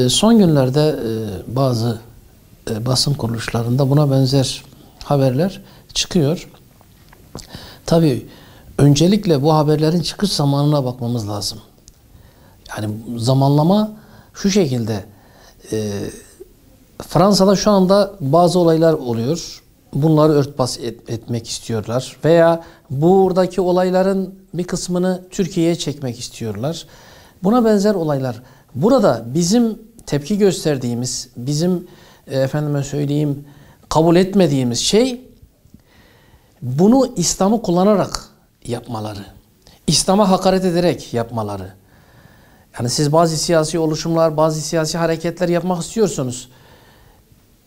Son günlerde bazı basın kuruluşlarında buna benzer haberler çıkıyor. Tabii öncelikle bu haberlerin çıkış zamanına bakmamız lazım. Yani zamanlama şu şekilde. Fransa'da şu anda bazı olaylar oluyor. Bunları örtbas etmek istiyorlar. Veya buradaki olayların bir kısmını Türkiye'ye çekmek istiyorlar. Buna benzer olaylar. Burada bizim tepki gösterdiğimiz, bizim efendime söyleyeyim kabul etmediğimiz şey bunu İslam'ı kullanarak yapmaları. İslam'a hakaret ederek yapmaları. Yani siz bazı siyasi oluşumlar, bazı siyasi hareketler yapmak istiyorsunuz.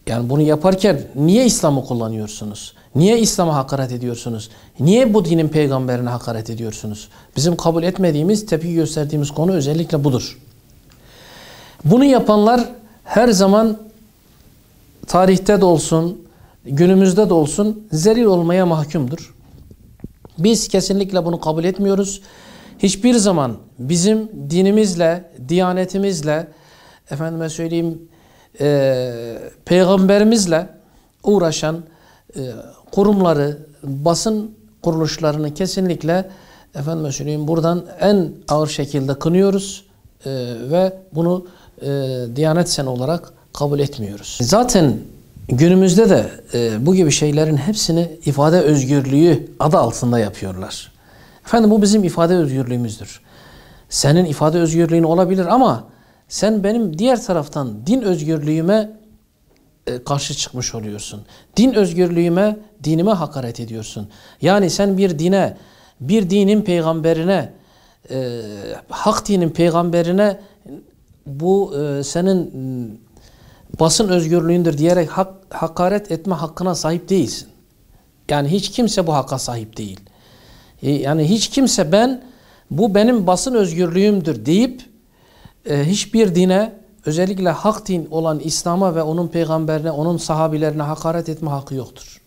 Yani bunu yaparken niye İslam'ı kullanıyorsunuz? Niye İslam'a hakaret ediyorsunuz? Niye bu dinin peygamberine hakaret ediyorsunuz? Bizim kabul etmediğimiz, tepki gösterdiğimiz konu özellikle budur. Bunu yapanlar her zaman tarihte de olsun, günümüzde de olsun zelil olmaya mahkumdur. Biz kesinlikle bunu kabul etmiyoruz. Hiçbir zaman bizim dinimizle, diyanetimizle, efendime söyleyeyim, peygamberimizle uğraşan kurumları, basın kuruluşlarını kesinlikle efendime söyleyeyim buradan en ağır şekilde kınıyoruz ve bunu Diyanet Sen olarak kabul etmiyoruz. Zaten günümüzde de bu gibi şeylerin hepsini ifade özgürlüğü adı altında yapıyorlar. Efendim bu bizim ifade özgürlüğümüzdür. Senin ifade özgürlüğün olabilir ama sen benim diğer taraftan din özgürlüğüme karşı çıkmış oluyorsun. Din özgürlüğüme, dinime hakaret ediyorsun. Yani sen bir dine, bir dinin peygamberine, hak dinin peygamberine bu senin basın özgürlüğündür diyerek hakaret etme hakkına sahip değilsin. Yani hiç kimse bu hakka sahip değil. Yani hiç kimse bu benim basın özgürlüğümdür deyip hiçbir dine, özellikle hak din olan İslam'a ve onun peygamberine, onun sahabilerine hakaret etme hakkı yoktur.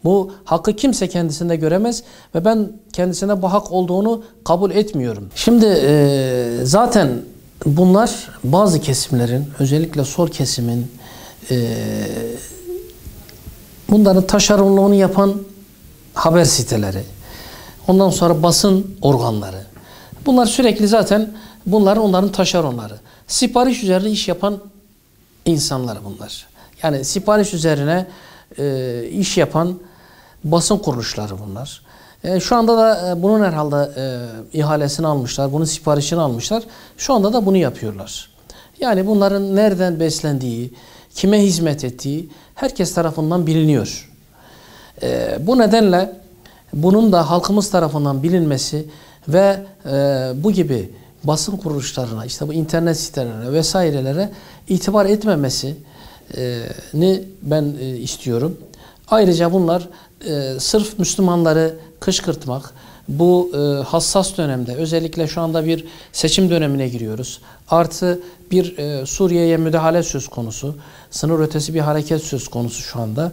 Bu hakkı kimse kendisinde göremez ve ben kendisine bu hak olduğunu kabul etmiyorum. Şimdi zaten bunlar bazı kesimlerin, özellikle sol kesimin bunların taşeronluğunu yapan haber siteleri, ondan sonra basın organları. Bunlar sürekli zaten onların taşeronları. Sipariş üzerine iş yapan insanlar bunlar. Yani sipariş üzerine iş yapan basın kuruluşları bunlar. Şu anda da bunun herhalde ihalesini almışlar, bunun siparişini almışlar. Şu anda da bunu yapıyorlar. Yani bunların nereden beslendiği, kime hizmet ettiği herkes tarafından biliniyor. Bu nedenle bunun da halkımız tarafından bilinmesi ve bu gibi basın kuruluşlarına, işte bu internet sitelerine vesairelere itibar etmemesini ben istiyorum. Ayrıca bunlar sırf Müslümanları kışkırtmak, bu hassas dönemde, özellikle şu anda bir seçim dönemine giriyoruz. Artı bir Suriye'ye müdahale söz konusu, sınır ötesi bir hareket söz konusu şu anda.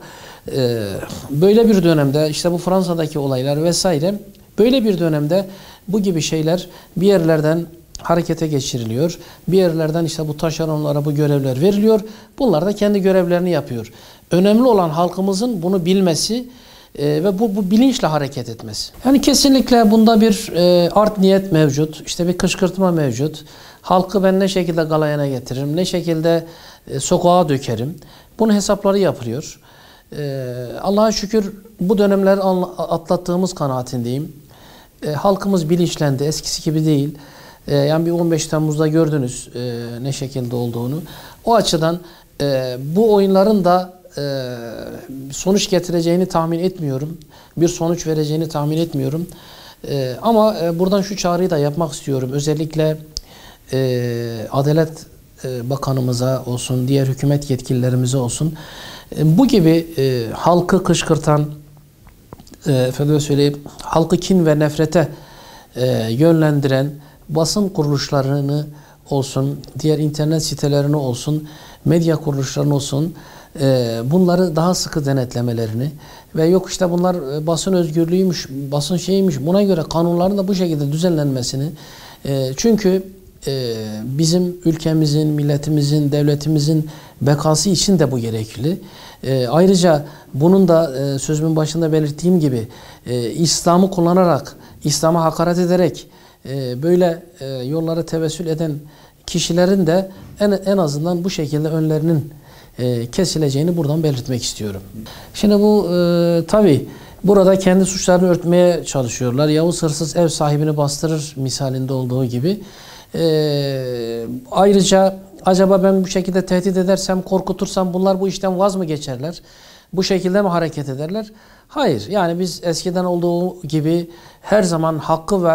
Böyle bir dönemde işte bu Fransa'daki olaylar vesaire, böyle bir dönemde bu gibi şeyler bir yerlerden harekete geçiriliyor. Bir yerlerden işte bu taşeronlara bu görevler veriliyor. Bunlar da kendi görevlerini yapıyor. Önemli olan halkımızın bunu bilmesi ve bu bilinçle hareket etmesi. Yani kesinlikle bunda bir art niyet mevcut. İşte bir kışkırtma mevcut. Halkı ben ne şekilde galayana getiririm, ne şekilde sokağa dökerim. Bunun hesapları yapılıyor. Allah'a şükür bu dönemler atlattığımız kanaatindeyim. Halkımız bilinçlendi. Eskisi gibi değil. Yani bir 15 Temmuz'da gördünüz ne şekilde olduğunu. O açıdan bu oyunların da sonuç getireceğini tahmin etmiyorum. Bir sonuç vereceğini tahmin etmiyorum. Ama buradan şu çağrıyı da yapmak istiyorum. Özellikle Adalet Bakanımıza olsun, diğer hükümet yetkililerimize olsun. Bu gibi halkı kışkırtan, efendim söyleyeyim, halkı kin ve nefrete yönlendiren basın kuruluşlarını olsun, diğer internet sitelerini olsun, medya kuruluşlarını olsun, bunları daha sıkı denetlemelerini ve yok işte bunlar basın özgürlüğüymüş, basın şeymiş, buna göre kanunların da bu şekilde düzenlenmesini, çünkü bizim ülkemizin, milletimizin, devletimizin bekası için de bu gerekli. Ayrıca bunun da sözümün başında belirttiğim gibi İslam'ı kullanarak, İslam'a hakaret ederek böyle yollara tevessül eden kişilerin de en azından bu şekilde önlerinin kesileceğini buradan belirtmek istiyorum. Şimdi bu tabii burada kendi suçlarını örtmeye çalışıyorlar. Yavuz hırsız ev sahibini bastırır misalinde olduğu gibi. Ayrıca acaba ben bu şekilde tehdit edersem, korkutursam bunlar bu işten vaz mı geçerler? Bu şekilde mi hareket ederler? Hayır. Yani biz eskiden olduğu gibi her zaman hakkı ve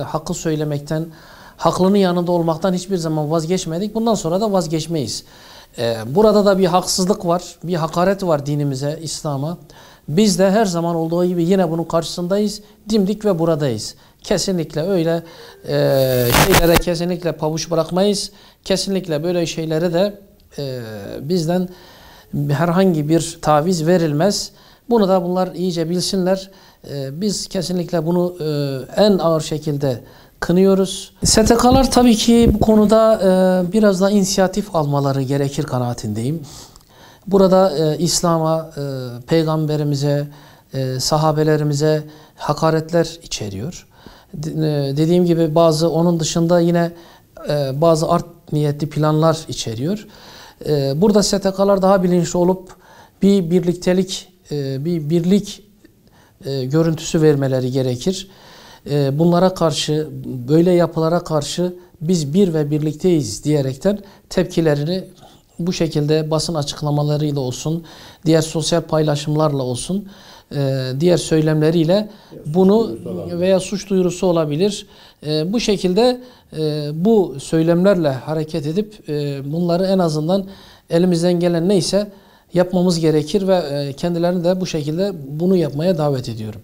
hakkı söylemekten, haklının yanında olmaktan hiçbir zaman vazgeçmedik. Bundan sonra da vazgeçmeyiz. Burada da bir haksızlık var, bir hakaret var dinimize, İslam'a. Biz de her zaman olduğu gibi yine bunun karşısındayız, dimdik ve buradayız. Kesinlikle öyle şeylere kesinlikle pabuç bırakmayız. Kesinlikle böyle şeylere de bizden herhangi bir taviz verilmez. Bunu da bunlar iyice bilsinler. Biz kesinlikle bunu en ağır şekilde kınıyoruz. STK'lar tabii ki bu konuda biraz da inisiyatif almaları gerekir kanaatindeyim. Burada İslam'a, peygamberimize, sahabelerimize hakaretler içeriyor. Dediğim gibi onun dışında yine bazı art niyetli planlar içeriyor. Burada STK'lar daha bilinçli olup bir birliktelik, bir birlik görüntüsü vermeleri gerekir. Bunlara karşı, böyle yapılara karşı biz bir ve birlikteyiz diyerekten tepkilerini bu şekilde basın açıklamalarıyla olsun, diğer sosyal paylaşımlarla olsun, diğer söylemleriyle bunu veya suç duyurusu olabilir. Bu şekilde bu söylemlerle hareket edip bunları en azından elimizden gelen neyse yapmamız gerekir ve kendilerini de bu şekilde bunu yapmaya davet ediyorum.